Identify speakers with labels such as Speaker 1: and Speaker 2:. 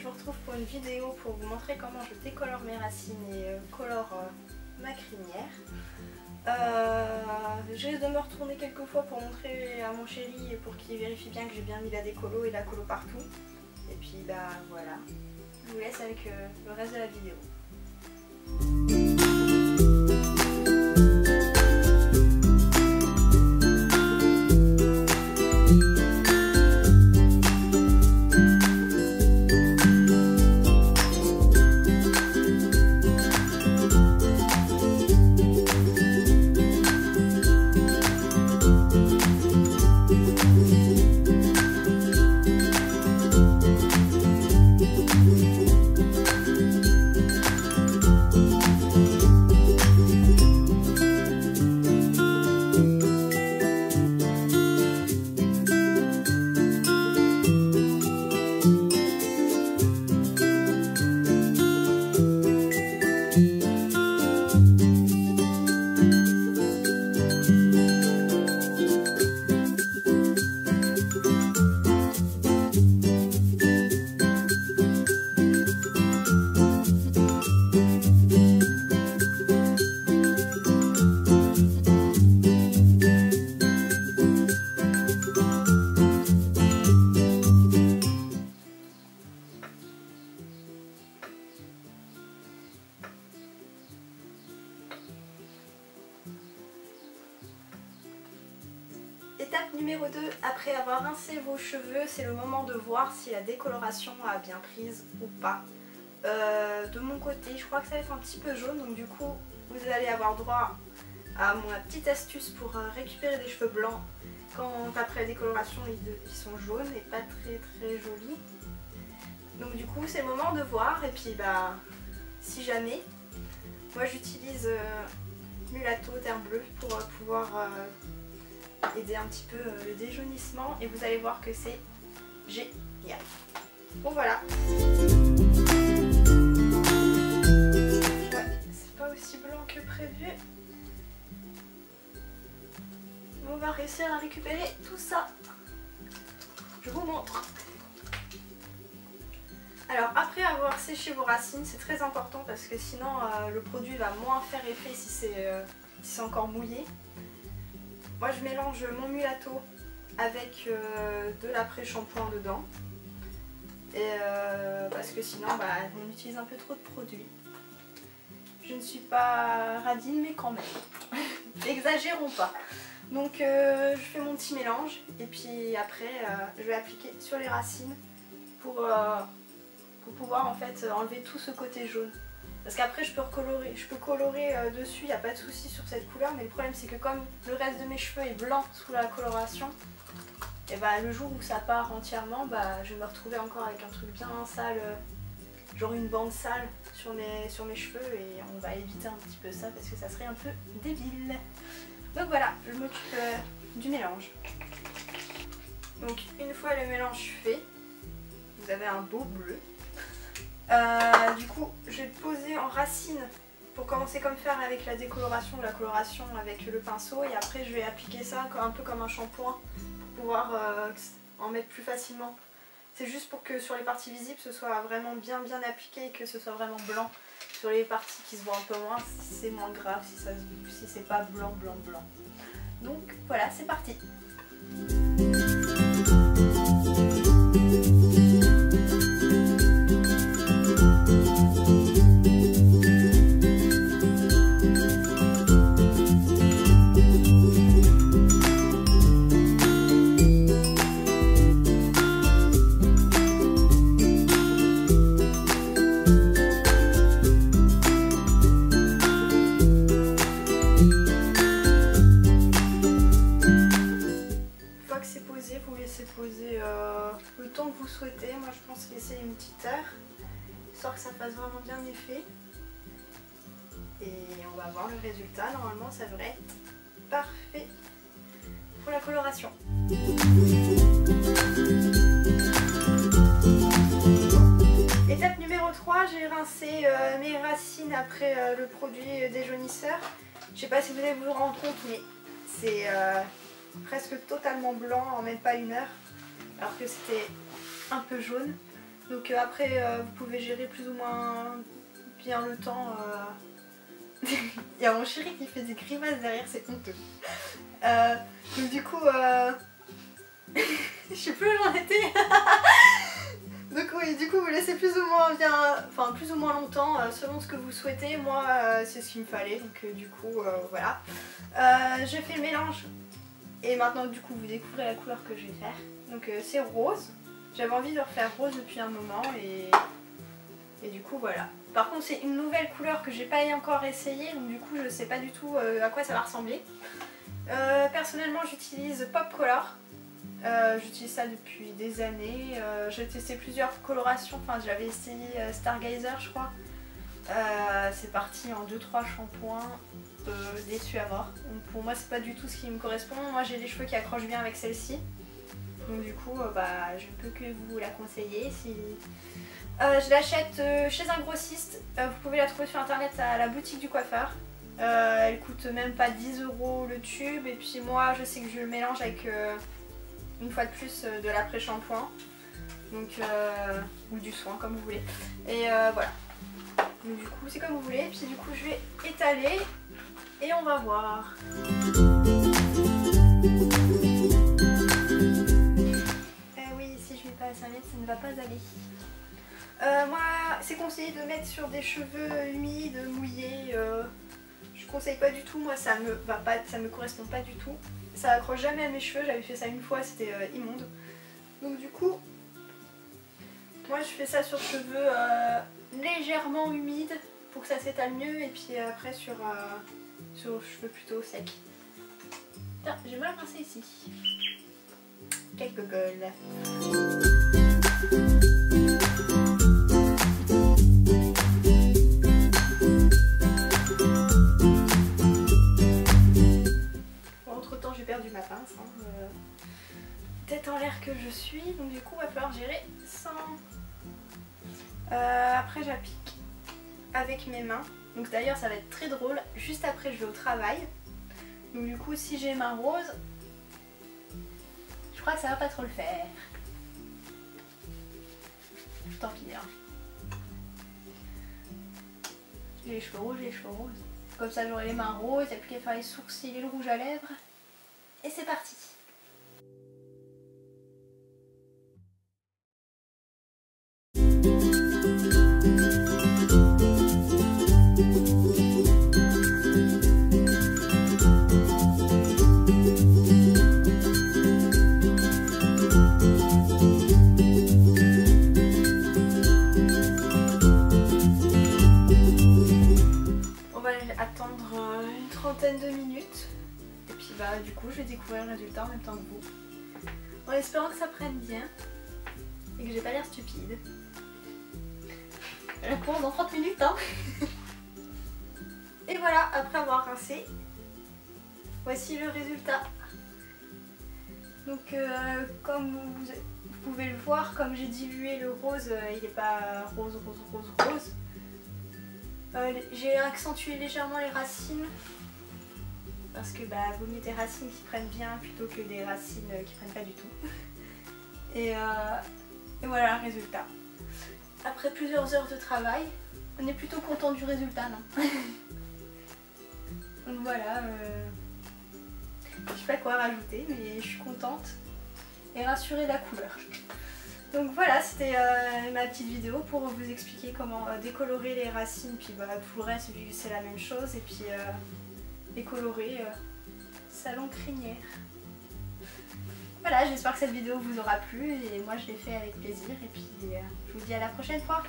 Speaker 1: je vous retrouve pour une vidéo pour vous montrer comment je décolore mes racines et colore ma crinière. Je risque de me retourner quelques fois pour montrer à mon chéri et pour qu'il vérifie bien que j'ai bien mis la décolo et la colo partout. Et puis bah voilà, je vous laisse avec le reste de la vidéo. Étape numéro 2, après avoir rincé vos cheveux, c'est le moment de voir si la décoloration a bien prise ou pas. De mon côté, je crois que ça va être un petit peu jaune, donc du coup, vous allez avoir droit à ma petite astuce pour récupérer des cheveux blancs quand après la décoloration ils sont jaunes et pas très jolis. Donc du coup, c'est le moment de voir et puis bah, si jamais, moi j'utilise Mulatto Terre Bleue pour pouvoir aider un petit peu le déjaunissement et vous allez voir que c'est génial. Bon voilà. Ouais, c'est pas aussi blanc que prévu. On va réussir à récupérer tout ça. Je vous montre. Alors après avoir séché vos racines, c'est très important parce que sinon le produit va moins faire effet si c'est encore mouillé. Moi je mélange mon Mulatto avec de l'après-shampoing dedans. Et parce que sinon bah, on utilise un peu trop de produits. Je ne suis pas radine mais quand même. Exagérons pas. Donc je fais mon petit mélange et puis après je vais appliquer sur les racines pour pouvoir en fait enlever tout ce côté jaune. Parce qu'après je peux colorer dessus, il n'y a pas de souci sur cette couleur, mais le problème c'est que comme le reste de mes cheveux est blanc sous la coloration, et bah le jour où ça part entièrement, bah je vais me retrouver encore avec un truc bien sale, genre une bande sale sur mes cheveux, et on va éviter un petit peu ça parce que ça serait un peu débile. Donc voilà, je m'occupe du mélange. Donc une fois le mélange fait, vous avez un beau bleu. Du coup je vais poser en racine pour commencer comme faire avec la décoloration, la coloration avec le pinceau, et après je vais appliquer ça un peu comme un shampoing pour pouvoir en mettre plus facilement. C'est juste pour que sur les parties visibles ce soit vraiment bien appliqué et que ce soit vraiment blanc. Sur les parties qui se voient un peu moins, c'est moins grave si c'est pas blanc. Donc voilà, c'est parti. Vous laissez poser le temps que vous souhaitez. Moi je pense laisser une petite heure histoire que ça fasse vraiment bien effet, et on va voir le résultat. Normalement ça devrait être parfait pour la coloration. Étape numéro 3, j'ai rincé mes racines après le produit déjaunisseur. Je sais pas si vous allez vous rendre compte, mais c'est presque totalement blanc en même pas une heure, alors que c'était un peu jaune. Donc après vous pouvez gérer plus ou moins bien le temps. Il y a mon chéri qui fait des grimaces derrière, c'est honteux. Donc du coup, je sais plus où j'en étais. Donc oui, du coup vous laissez plus ou moins bien, enfin plus ou moins longtemps selon ce que vous souhaitez. Moi c'est ce qu'il me fallait, donc du coup voilà. J'ai fait le mélange et maintenant du coup vous découvrez la couleur que je vais faire. Donc c'est rose. J'avais envie de refaire rose depuis un moment et du coup voilà. Par contre c'est une nouvelle couleur que j'ai pas encore essayé, donc du coup je sais pas du tout à quoi ça va ressembler. Personnellement j'utilise Pop Color. J'utilise ça depuis des années. J'ai testé plusieurs colorations, enfin j'avais essayé Stargazer je crois. C'est parti en 2-3 shampoings, déçu à mort. Donc pour moi c'est pas du tout ce qui me correspond. Moi j'ai les cheveux qui accrochent bien avec celle-ci. Donc du coup je ne peux que vous la conseiller. Si... je l'achète chez un grossiste. Vous pouvez la trouver sur internet à la boutique du coiffeur. Elle coûte même pas 10 € le tube. Et puis moi je sais que je le mélange avec une fois de plus de l'après-shampoing. Donc ou du soin comme vous voulez. Et voilà. Donc du coup c'est comme vous voulez. Et puis du coup je vais étaler et on va voir. Oui, si je mets pas à 5 mètres ça ne va pas aller. Moi c'est conseillé de mettre sur des cheveux humides, mouillés. Je conseille pas du tout, moi ça me va pas, ça me correspond pas du tout. Ça accroche jamais à mes cheveux, j'avais fait ça une fois, c'était immonde. Donc du coup, moi je fais ça sur cheveux légèrement humides pour que ça s'étale mieux et puis après sur cheveux plutôt secs. Tiens, j'ai mal rincé ici. Quelques gogles. J'ai perdu ma pince, tête en l'air que je suis, donc du coup il va falloir gérer sans. Après j'applique avec mes mains, donc d'ailleurs ça va être très drôle, juste après je vais au travail, donc du coup si j'ai main rose, je crois que ça va pas trop le faire. Tant pis hein. J'ai les cheveux rouges, comme ça j'aurai les mains roses, il n'y a plus qu'à faire les sourcils et le rouge à lèvres. Et c'est parti! On va attendre une trentaine de minutes. Du coup je vais découvrir le résultat en même temps que vous, en espérant que ça prenne bien et que j'ai pas l'air stupide. Réponse dans 30 minutes hein. Et voilà, après avoir rincé, voici le résultat. Donc comme vous pouvez le voir, comme j'ai dilué le rose, il n'est pas rose. J'ai accentué légèrement les racines. Parce que vaut mieux des racines qui prennent bien plutôt que des racines qui prennent pas du tout. Et voilà le résultat. Après plusieurs heures de travail, on est plutôt content du résultat, non? Donc voilà, je sais pas quoi rajouter, mais je suis contente et rassurée de la couleur. Donc voilà, c'était ma petite vidéo pour vous expliquer comment décolorer les racines, puis tout le reste vu que c'est la même chose, et puis décolorer salon crinière. Voilà, j'espère que cette vidéo vous aura plu et moi je l'ai fait avec plaisir et puis je vous dis à la prochaine fois.